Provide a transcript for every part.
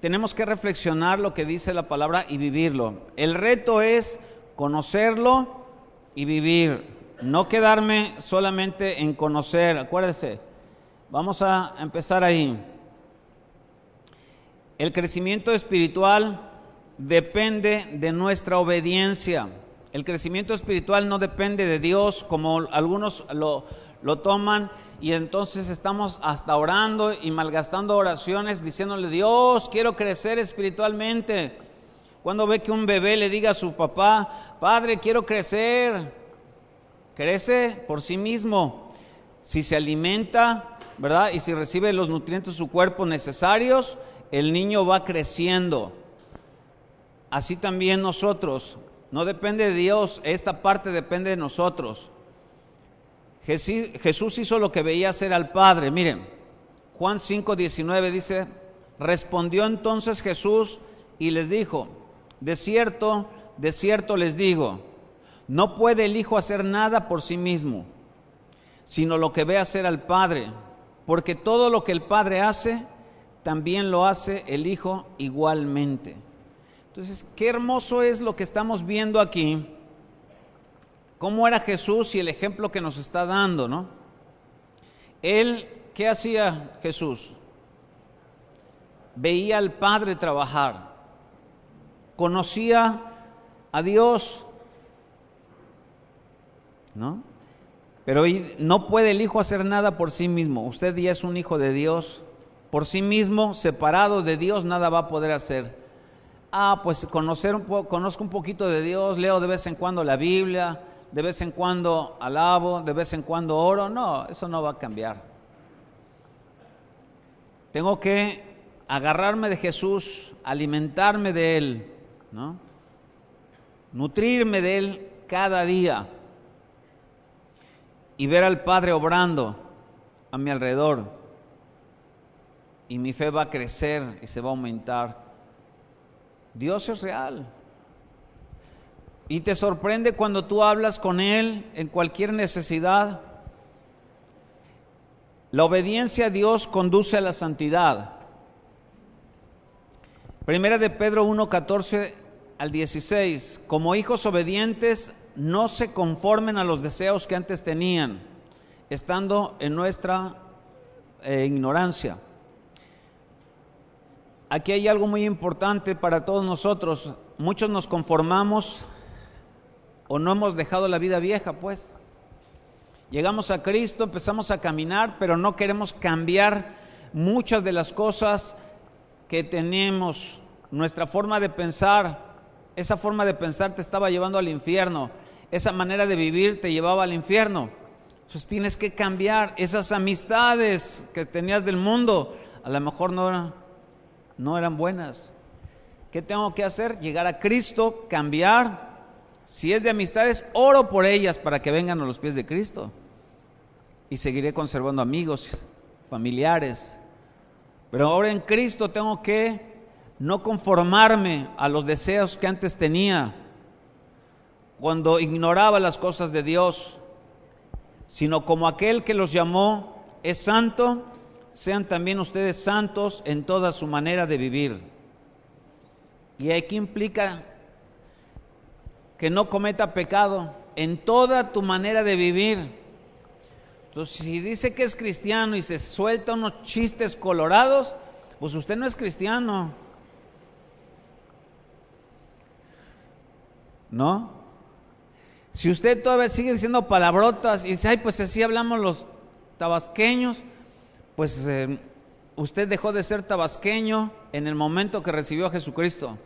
tenemos que reflexionar lo que dice la palabra y vivirlo. El reto es conocerlo y vivir, no quedarme solamente en conocer. Acuérdese, vamos a empezar ahí. El crecimiento espiritual depende de nuestra obediencia. El crecimiento espiritual no depende de Dios, como algunos lo toman, y entonces estamos hasta orando y malgastando oraciones diciéndole: Dios, quiero crecer espiritualmente. Cuando ve que un bebé le diga a su papá: Padre, quiero crecer, crece por sí mismo. Si se alimenta, ¿verdad? Y si recibe los nutrientes de su cuerpo necesarios, el niño va creciendo. Así también nosotros, no depende de Dios, esta parte depende de nosotros. Jesús hizo lo que veía hacer al Padre. Miren, Juan 5:19 dice: respondió entonces Jesús y les dijo: de cierto les digo, no puede el Hijo hacer nada por sí mismo, sino lo que ve hacer al Padre, porque todo lo que el Padre hace, también lo hace el Hijo igualmente. Entonces, qué hermoso es lo que estamos viendo aquí. ¿Cómo era Jesús y el ejemplo que nos está dando, no? Él, ¿qué hacía Jesús? Veía al Padre trabajar, conocía a Dios, ¿no? Pero no puede el Hijo hacer nada por sí mismo. Usted ya es un hijo de Dios. Por sí mismo, separado de Dios, nada va a poder hacer. Pues conozco un poquito de Dios, leo de vez en cuando la Biblia, de vez en cuando alabo, de vez en cuando oro. No, eso no va a cambiar. Tengo que agarrarme de Jesús, alimentarme de Él, ¿no? Nutrirme de Él cada día y ver al Padre obrando a mi alrededor. Y mi fe va a crecer y se va a aumentar. Dios es real. Y te sorprende cuando tú hablas con Él en cualquier necesidad. La obediencia a Dios conduce a la santidad. Primera de Pedro 1:14 al 16. Como hijos obedientes, no se conformen a los deseos que antes tenían, estando en nuestra ignorancia. Aquí hay algo muy importante para todos nosotros. Muchos nos conformamos o no hemos dejado la vida vieja, pues. Llegamos a Cristo, empezamos a caminar, pero no queremos cambiar muchas de las cosas que tenemos. Nuestra forma de pensar, esa forma de pensar te estaba llevando al infierno. Esa manera de vivir te llevaba al infierno. Entonces tienes que cambiar. Esas amistades que tenías del mundo, a lo mejor no eran buenas. ¿Qué tengo que hacer? Llegar a Cristo, cambiar. Si es de amistades, oro por ellas para que vengan a los pies de Cristo. Y seguiré conservando amigos, familiares. Pero ahora en Cristo tengo que no conformarme a los deseos que antes tenía, cuando ignoraba las cosas de Dios, sino como aquel que los llamó es santo, sean también ustedes santos en toda su manera de vivir. Y aquí implica que no cometa pecado en toda tu manera de vivir. Entonces, si dice que es cristiano y se suelta unos chistes colorados, pues usted no es cristiano, ¿no? Si usted todavía sigue diciendo palabrotas y dice: ay, pues así hablamos los tabasqueños, pues usted dejó de ser tabasqueño en el momento que recibió a Jesucristo,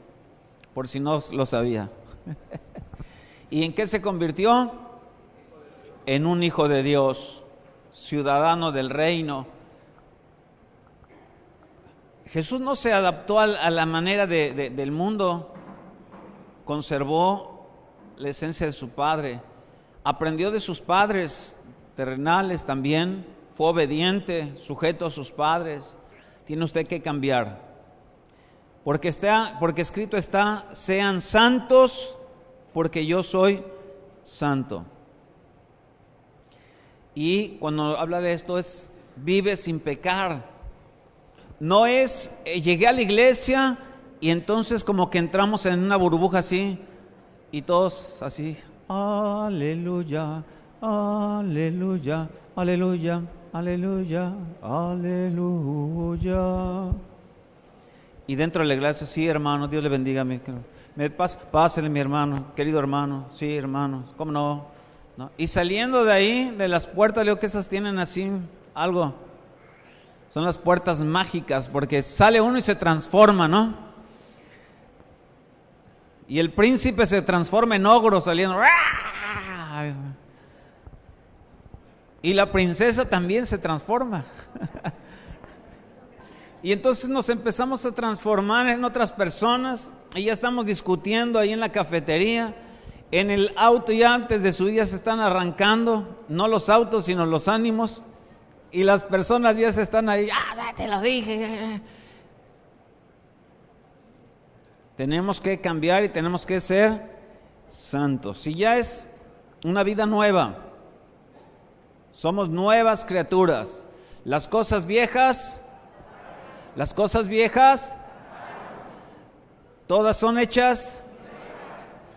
por si no lo sabía. ¿Y en qué se convirtió? En un hijo de Dios, ciudadano del reino. Jesús no se adaptó a la manera del mundo, conservó la esencia de su Padre, aprendió de sus padres terrenales también, fue obediente, sujeto a sus padres. Tiene usted que cambiar, porque escrito está: sean santos, porque yo soy santo. Y cuando habla de esto es: vive sin pecar. no es, llegué a la iglesia y entonces como que entramos en una burbuja así y todos así, aleluya, aleluya, aleluya, aleluya, aleluya. Y dentro de la iglesia, sí, hermano, Dios le bendiga a mí. Pásale, mi hermano, querido hermano, sí, hermanos, ¿cómo no? ¿No? Y saliendo de ahí, de las puertas, leo que esas tienen así algo. Son las puertas mágicas, porque sale uno y se transforma, ¿no? Y el príncipe se transforma en ogro saliendo. Y la princesa también se transforma. Y entonces nos empezamos a transformar en otras personas y ya estamos discutiendo ahí en la cafetería, en el auto, ya antes de su día se están arrancando, no los autos sino los ánimos, y las personas ya se están ahí, te lo dije. Tenemos que cambiar y tenemos que ser santos. Si ya es una vida nueva, somos nuevas criaturas. Las cosas viejas, todas son hechas.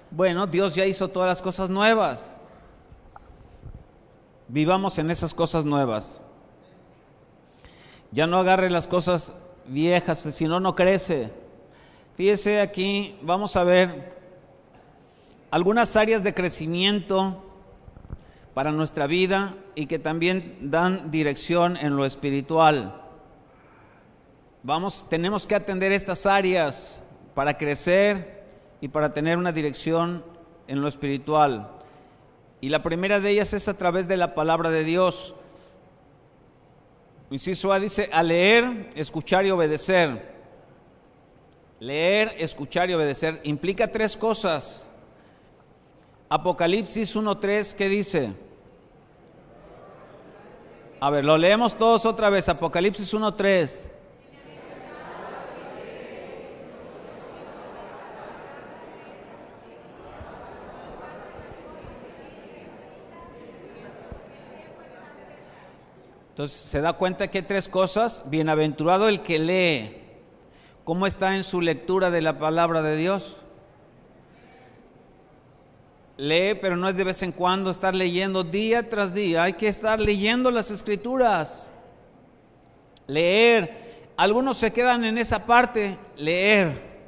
Bueno, Dios ya hizo todas las cosas nuevas. Vivamos en esas cosas nuevas. Ya no agarre las cosas viejas, si no, no crece. Fíjese aquí, vamos a ver algunas áreas de crecimiento para nuestra vida y que también dan dirección en lo espiritual. Tenemos que atender estas áreas para crecer y para tener una dirección en lo espiritual. Y la primera de ellas es a través de la palabra de Dios. Inciso A dice, a leer, escuchar y obedecer. Leer, escuchar y obedecer implica tres cosas. Apocalipsis 1:3, ¿qué dice? A ver, lo leemos todos otra vez. Apocalipsis 1:3. Entonces se da cuenta que hay tres cosas. Bienaventurado el que lee. ¿Cómo está en su lectura de la palabra de Dios? Lee, pero no es de vez en cuando estar leyendo día tras día. Hay que estar leyendo las Escrituras. Leer. Algunos se quedan en esa parte, leer.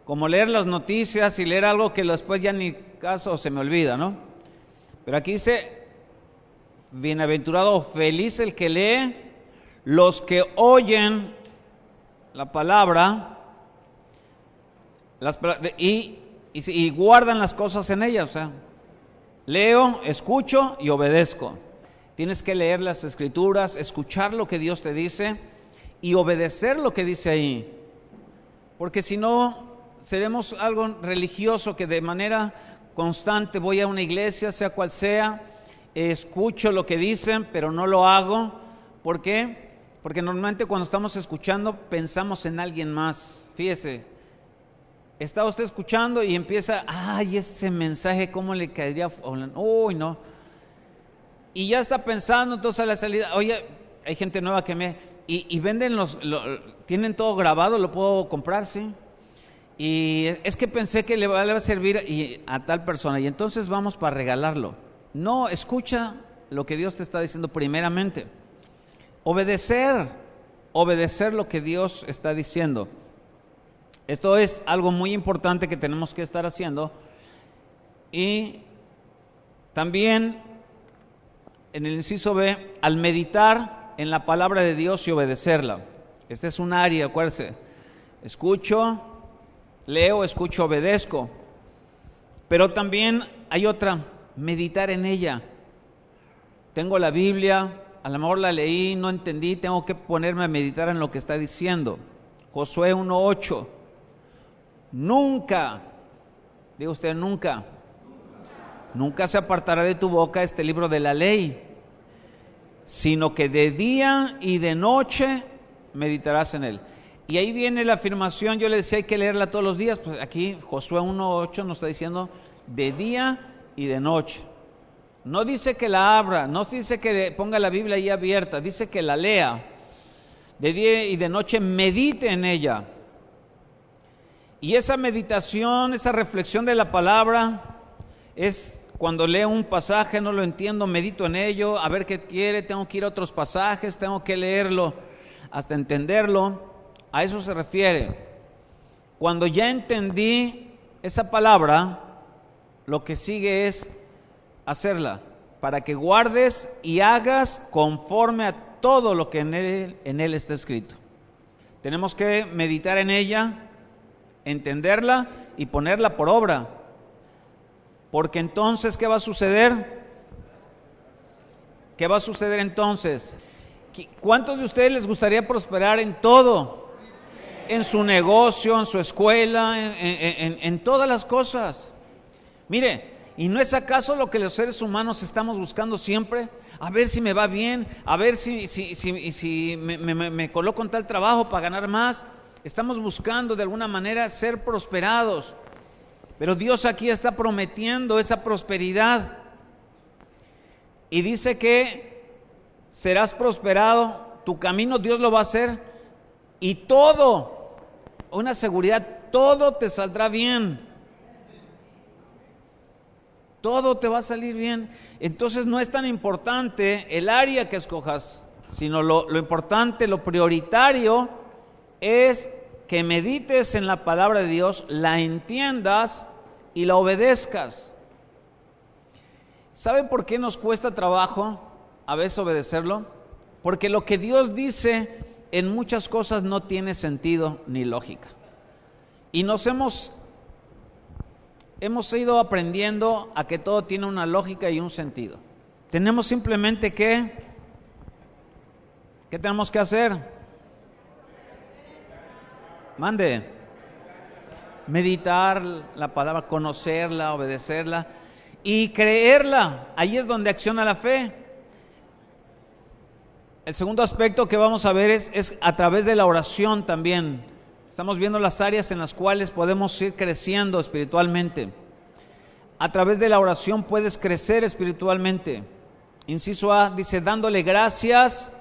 Como leer las noticias y leer algo que después ya ni caso se me olvida, ¿no? Pero aquí dice, bienaventurado, feliz el que lee, los que oyen la palabra y guardan las cosas en ella. O sea, leo, escucho y obedezco. Tienes que leer las Escrituras, escuchar lo que Dios te dice y obedecer lo que dice ahí. Porque si no, seremos algo religioso que de manera constante voy a una iglesia, sea cual sea, escucho lo que dicen, pero no lo hago. ¿Por qué? Porque normalmente cuando estamos escuchando pensamos en alguien más. Fíjese, está usted escuchando y empieza, ese mensaje, ¿cómo le caería? Uy, no. Y ya está pensando, entonces a la salida, oye, hay gente nueva que y venden tienen todo grabado, lo puedo comprar, ¿sí? Y es que pensé que le va a servir a tal persona, y entonces vamos para regalarlo. No, escucha lo que Dios te está diciendo primeramente. Obedecer lo que Dios está diciendo. Esto es algo muy importante que tenemos que estar haciendo. Y también en el inciso B, al meditar en la palabra de Dios y obedecerla. Este es un área, acuérdense. Escucho, leo, escucho, obedezco. Pero también hay otra, meditar en ella. Tengo la Biblia, a lo mejor la leí, no entendí, tengo que ponerme a meditar en lo que está diciendo. Josué 1:8. Nunca, diga usted, nunca se apartará de tu boca este libro de la ley, sino que de día y de noche meditarás en él. Y ahí viene la afirmación, yo le decía hay que leerla todos los días, pues aquí Josué 1:8 nos está diciendo de día y de noche. No dice que la abra, no dice que ponga la Biblia ahí abierta, dice que la lea. de día y de noche medite en ella. Y esa meditación, esa reflexión de la palabra, es cuando leo un pasaje, no lo entiendo, medito en ello, a ver qué quiere, tengo que ir a otros pasajes, tengo que leerlo hasta entenderlo. A eso se refiere. Cuando ya entendí esa palabra, lo que sigue es hacerla, para que guardes y hagas conforme a todo lo que en él está escrito. Tenemos que meditar en ella, entenderla y ponerla por obra. Porque entonces, ¿qué va a suceder? ¿Qué va a suceder entonces? ¿Cuántos de ustedes les gustaría prosperar en todo? En su negocio, en su escuela, en todas las cosas. Mire, ¿y no es acaso lo que los seres humanos estamos buscando siempre? A ver si me va bien, a ver si me coloco en tal trabajo para ganar más. Estamos buscando de alguna manera ser prosperados. Pero Dios aquí está prometiendo esa prosperidad. Y dice que serás prosperado, tu camino Dios lo va a hacer. Y todo, una seguridad, todo te saldrá bien. Todo te va a salir bien. Entonces no es tan importante el área que escojas, sino lo importante, lo prioritario es que medites en la palabra de Dios, la entiendas y la obedezcas. ¿Sabe por qué nos cuesta trabajo a veces obedecerlo? Porque lo que Dios dice en muchas cosas no tiene sentido ni lógica. Y nos hemos ido aprendiendo a que todo tiene una lógica y un sentido. Tenemos simplemente ¿qué tenemos que hacer? Mande. Meditar la palabra, conocerla, obedecerla y creerla. Ahí es donde acciona la fe. El segundo aspecto que vamos a ver es a través de la oración también. Estamos viendo las áreas en las cuales podemos ir creciendo espiritualmente. A través de la oración puedes crecer espiritualmente. Inciso A dice, dándole gracias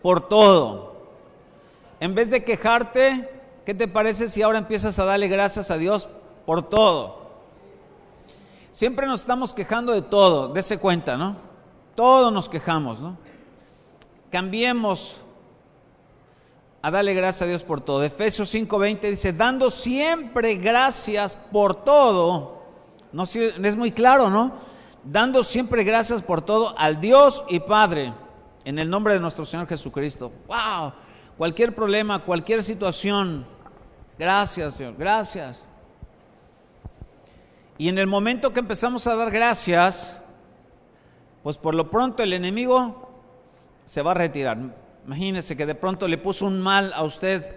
por todo. En vez de quejarte, ¿qué te parece si ahora empiezas a darle gracias a Dios por todo? Siempre nos estamos quejando de todo, dése cuenta, ¿no? Todos nos quejamos, ¿no? Cambiemos a darle gracias a Dios por todo. Efesios 5:20 dice, dando siempre gracias por todo. No, es muy claro, ¿no? Dando siempre gracias por todo al Dios y Padre, en el nombre de nuestro Señor Jesucristo. ¡Wow! Cualquier problema, cualquier situación, gracias, Señor, gracias. Y en el momento que empezamos a dar gracias, pues por lo pronto el enemigo se va a retirar. Imagínese que de pronto le puso un mal a usted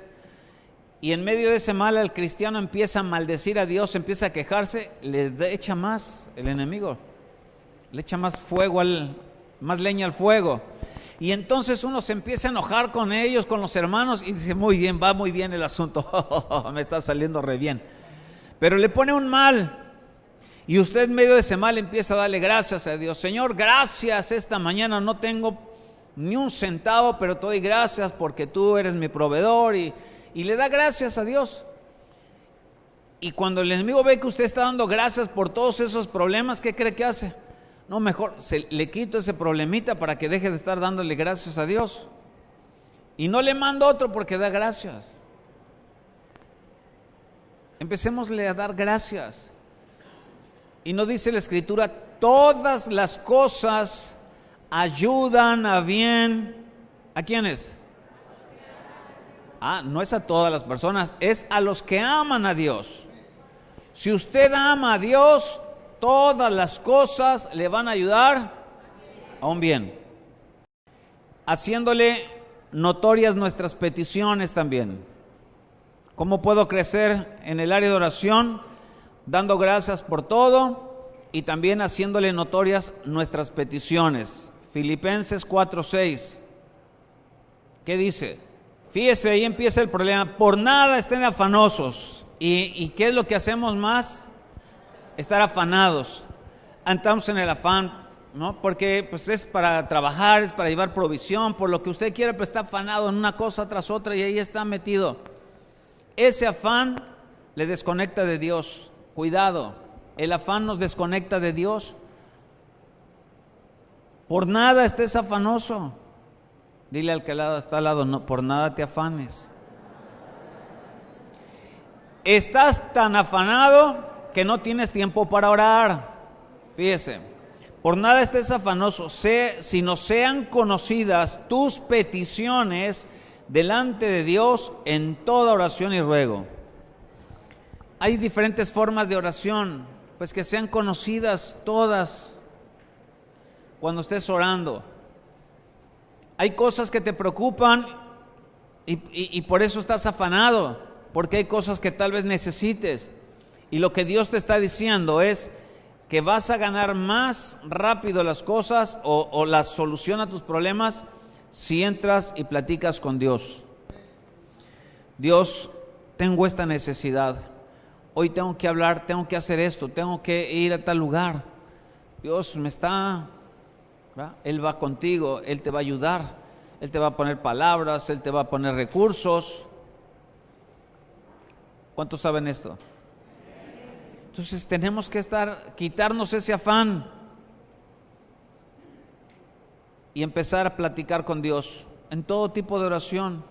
y en medio de ese mal el cristiano empieza a maldecir a Dios, empieza a quejarse, le echa más el enemigo, le echa más fuego, más leña al fuego. Y entonces uno se empieza a enojar con ellos, con los hermanos y dice, muy bien, va muy bien el asunto, me está saliendo re bien. Pero le pone un mal y usted en medio de ese mal empieza a darle gracias a Dios. Señor, gracias, esta mañana no tengo ni un centavo, pero te doy gracias porque tú eres mi proveedor y le da gracias a Dios. Y cuando el enemigo ve que usted está dando gracias por todos esos problemas, ¿qué cree que hace? No, mejor le quito ese problemita para que deje de estar dándole gracias a Dios. Y no le mando otro porque da gracias. Empecémosle a dar gracias. Y no dice la Escritura, todas las cosas ayudan a bien. ¿A quiénes? No es a todas las personas, es a los que aman a Dios. Si usted ama a Dios, todas las cosas le van a ayudar a un bien. Haciéndole notorias nuestras peticiones también. ¿Cómo puedo crecer en el área de oración? Dando gracias por todo y también haciéndole notorias nuestras peticiones. Filipenses 4:6. ¿Qué dice? Fíjese, ahí empieza el problema. Por nada estén afanosos. ¿Y qué es lo que hacemos más? Estar afanados. Andamos en el afán ¿no? Porque pues es para trabajar, es para llevar provisión, por lo que usted quiere, pero está afanado en una cosa tras otra y ahí está metido. Ese afán le desconecta de Dios. Cuidado, el afán nos desconecta de Dios. Por nada estés afanoso. Dile al que está al lado, no, por nada te afanes. Estás tan afanado que no tienes tiempo para orar. Fíjese, por nada estés afanoso, sino sean conocidas tus peticiones delante de Dios en toda oración y ruego. Hay diferentes formas de oración, pues que sean conocidas todas cuando estés orando. Hay cosas que te preocupan y por eso estás afanado, porque hay cosas que tal vez necesites. Y lo que Dios te está diciendo es que vas a ganar más rápido las cosas o la solución a tus problemas si entras y platicas con Dios. Dios, tengo esta necesidad. Hoy tengo que hablar, tengo que hacer esto, tengo que ir a tal lugar. Dios me está... ¿verdad? Él va contigo, Él te va a ayudar, Él te va a poner palabras, Él te va a poner recursos. ¿Cuántos saben esto? Entonces tenemos que quitarnos ese afán y empezar a platicar con Dios en todo tipo de oración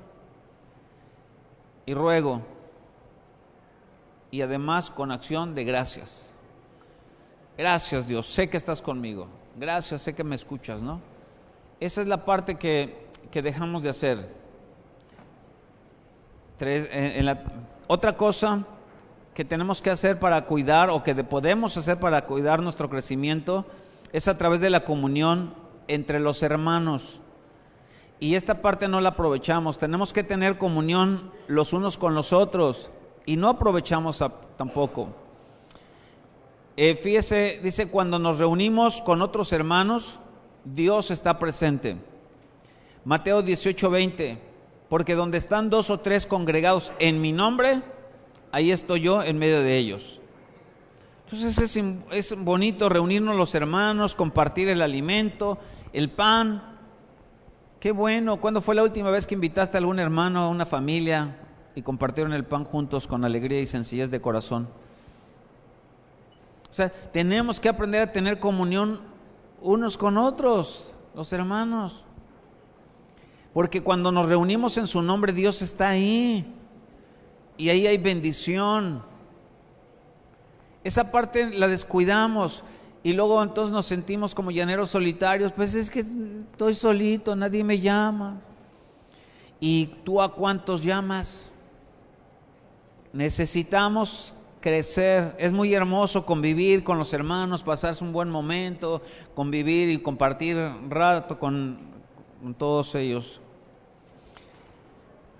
y ruego, y además con acción de gracias. Gracias, Dios, sé que estás conmigo. Gracias, sé que me escuchas, ¿no? Esa es la parte que dejamos de hacer. Otra cosa que tenemos que hacer para cuidar, o que podemos hacer para cuidar nuestro crecimiento, es a través de la comunión entre los hermanos. Y esta parte no la aprovechamos. Tenemos que tener comunión los unos con los otros y no aprovechamos tampoco. Fíjese, dice, cuando nos reunimos con otros hermanos, Dios está presente. Mateo 18:20, porque donde están 2 o 3 congregados en mi nombre, ahí estoy yo en medio de ellos. Entonces es bonito reunirnos los hermanos, compartir el alimento, el pan. Qué bueno. ¿Cuándo fue la última vez que invitaste a algún hermano, a una familia, y compartieron el pan juntos con alegría y sencillez de corazón? O sea, tenemos que aprender a tener comunión unos con otros, los hermanos. Porque cuando nos reunimos en su nombre, Dios está ahí. Y ahí hay bendición. Esa parte la descuidamos. Y luego entonces nos sentimos como llaneros solitarios. Pues es que estoy solito, nadie me llama. ¿Y tú a cuántos llamas? Necesitamos crecer. Es muy hermoso convivir con los hermanos, pasarse un buen momento, convivir y compartir un rato con todos ellos.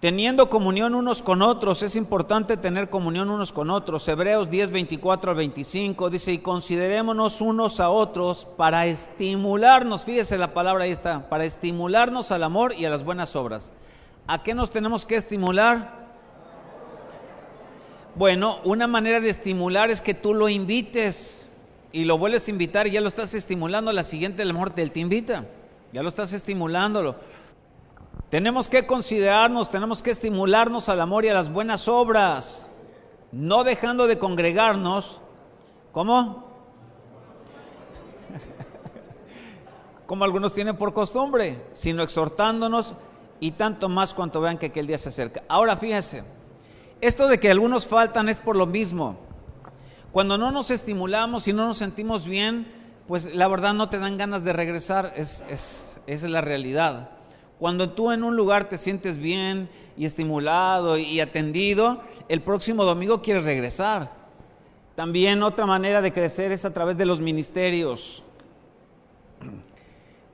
Teniendo comunión unos con otros, es importante tener comunión unos con otros. Hebreos 10:24-25 dice, y considerémonos unos a otros para estimularnos, fíjese la palabra ahí está, para estimularnos al amor y a las buenas obras. ¿A qué nos tenemos que estimular? Bueno, una manera de estimular es que tú lo invites y lo vuelves a invitar y ya lo estás estimulando. La siguiente, a lo mejor él te invita, ya lo estás estimulándolo. Tenemos que considerarnos, tenemos que estimularnos al amor y a las buenas obras, no dejando de congregarnos. ¿Cómo? Como algunos tienen por costumbre, sino exhortándonos, y tanto más cuanto vean que aquel día se acerca. Ahora fíjense, esto de que algunos faltan es por lo mismo. Cuando no nos estimulamos y no nos sentimos bien, pues la verdad no te dan ganas de regresar, esa es la realidad. Cuando tú en un lugar te sientes bien y estimulado y atendido, el próximo domingo quieres regresar. También otra manera de crecer es a través de los ministerios.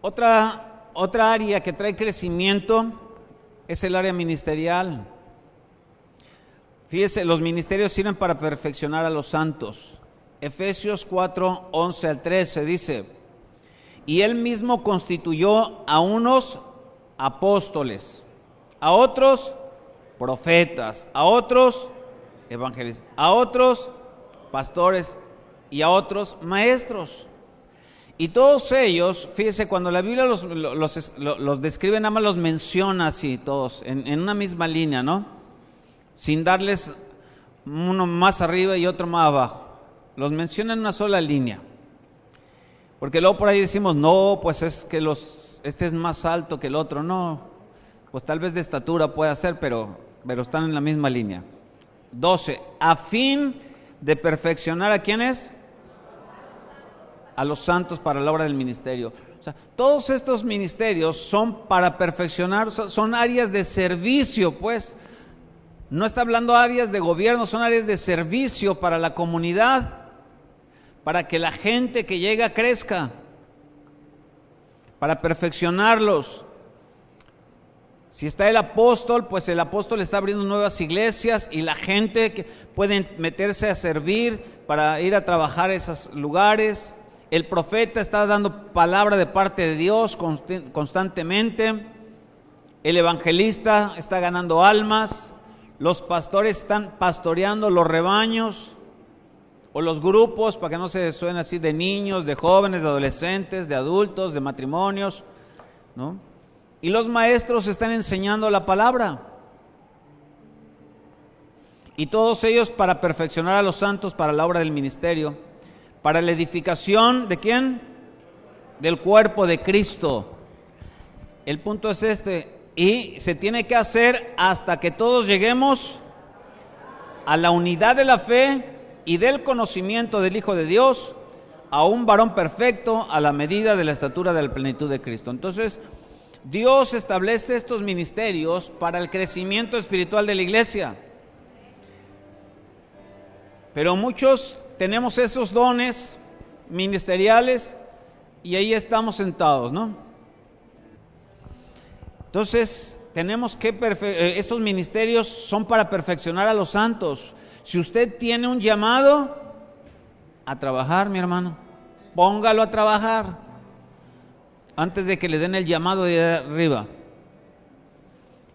Otra área que trae crecimiento es el área ministerial. Fíjese, los ministerios sirven para perfeccionar a los santos. Efesios 4:11-13 dice, y él mismo constituyó a unos apóstoles, a otros profetas, a otros evangelistas, a otros pastores y a otros maestros. Y todos ellos, fíjese, cuando la Biblia los describe, nada más los menciona así, todos, en una misma línea, ¿no? Sin darles uno más arriba y otro más abajo. Los menciona en una sola línea. Porque luego por ahí decimos, no, pues es que este es más alto que el otro. No, pues tal vez de estatura pueda ser, pero están en la misma línea. 12, a fin de perfeccionar ¿a quiénes? A los santos para la obra del ministerio. O sea, todos estos ministerios son para perfeccionar, son áreas de servicio, pues. No está hablando áreas de gobierno, son áreas de servicio para la comunidad, para que la gente que llega crezca, para perfeccionarlos. Si está el apóstol, pues el apóstol está abriendo nuevas iglesias y la gente que puede meterse a servir para ir a trabajar a esos lugares. El profeta está dando palabra de parte de Dios constantemente. El evangelista está ganando almas. Los pastores están pastoreando los rebaños o los grupos, para que no se suene así, de niños, de jóvenes, de adolescentes, de adultos, de matrimonios, ¿no? Y los maestros están enseñando la palabra. Y todos ellos para perfeccionar a los santos para la obra del ministerio, para la edificación, ¿de quién? Del cuerpo de Cristo. El punto es este, y se tiene que hacer hasta que todos lleguemos a la unidad de la fe y del conocimiento del Hijo de Dios, a un varón perfecto, a la medida de la estatura de la plenitud de Cristo. Entonces, Dios establece estos ministerios para el crecimiento espiritual de la iglesia. Pero muchos tenemos esos dones ministeriales y ahí estamos sentados, ¿no? Entonces, tenemos que estos ministerios son para perfeccionar a los santos. Si usted tiene un llamado a trabajar, mi hermano, póngalo a trabajar antes de que le den el llamado de arriba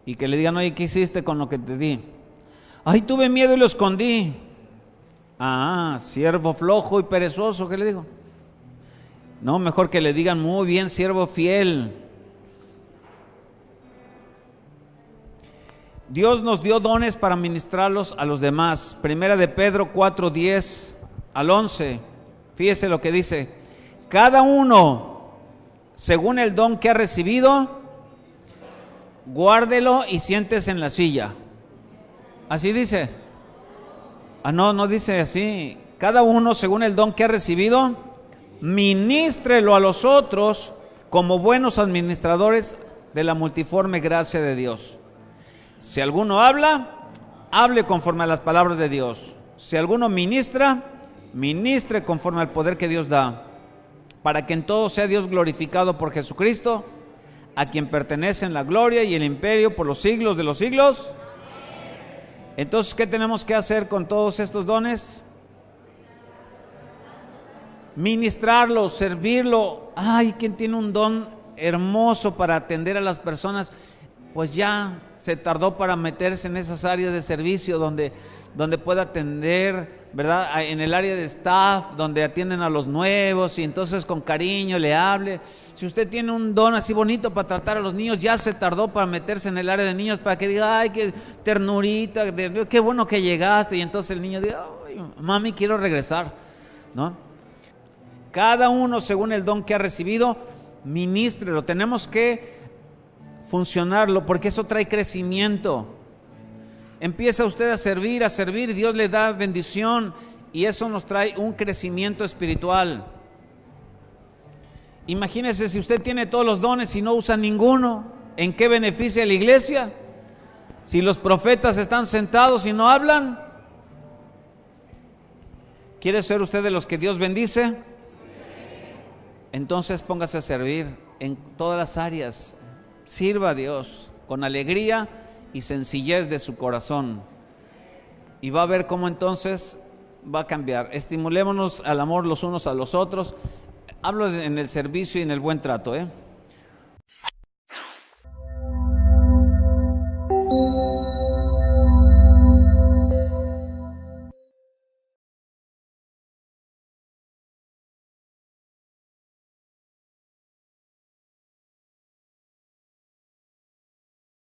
y que le digan, oye, ¿qué hiciste con lo que te di? Ay, tuve miedo y lo escondí. Ah, siervo flojo y perezoso, ¿qué le digo? No, mejor que le digan, muy bien, siervo fiel. Dios nos dio dones para ministrarlos a los demás. Primera de Pedro 4, 10 al 11. Fíjese lo que dice. Cada uno, según el don que ha recibido, guárdelo y siéntese en la silla. Así dice. No dice así. Cada uno, según el don que ha recibido, ministrelo a los otros como buenos administradores de la multiforme gracia de Dios. Si alguno habla, hable conforme a las palabras de Dios. Si alguno ministra, ministre conforme al poder que Dios da, para que en todo sea Dios glorificado por Jesucristo, a quien pertenecen la gloria y el imperio por los siglos de los siglos. Entonces, ¿qué tenemos que hacer con todos estos dones? Ministrarlo, servirlo. Ay, ¿quién tiene un don hermoso para atender a las personas? Pues ya se tardó para meterse en esas áreas de servicio donde pueda atender, ¿verdad? En el área de staff, donde atienden a los nuevos y entonces con cariño le hable. Si usted tiene un don así bonito para tratar a los niños, ya se tardó para meterse en el área de niños para que diga, ay, qué ternurita, qué bueno que llegaste. Y entonces el niño diga, ay, mami, quiero regresar, ¿no? Cada uno según el don que ha recibido, ministrelo. Tenemos que funcionarlo porque eso trae crecimiento. Empieza usted a servir, Dios le da bendición y eso nos trae un crecimiento espiritual. Imagínese si usted tiene todos los dones y no usa ninguno, ¿en qué beneficia a la iglesia? Si los profetas están sentados y no hablan. ¿Quiere ser usted de los que Dios bendice? Entonces póngase a servir en todas las áreas. Sirva a Dios con alegría y sencillez de su corazón. Y va a ver cómo entonces va a cambiar. Estimulémonos al amor los unos a los otros. Hablo en el servicio y en el buen trato,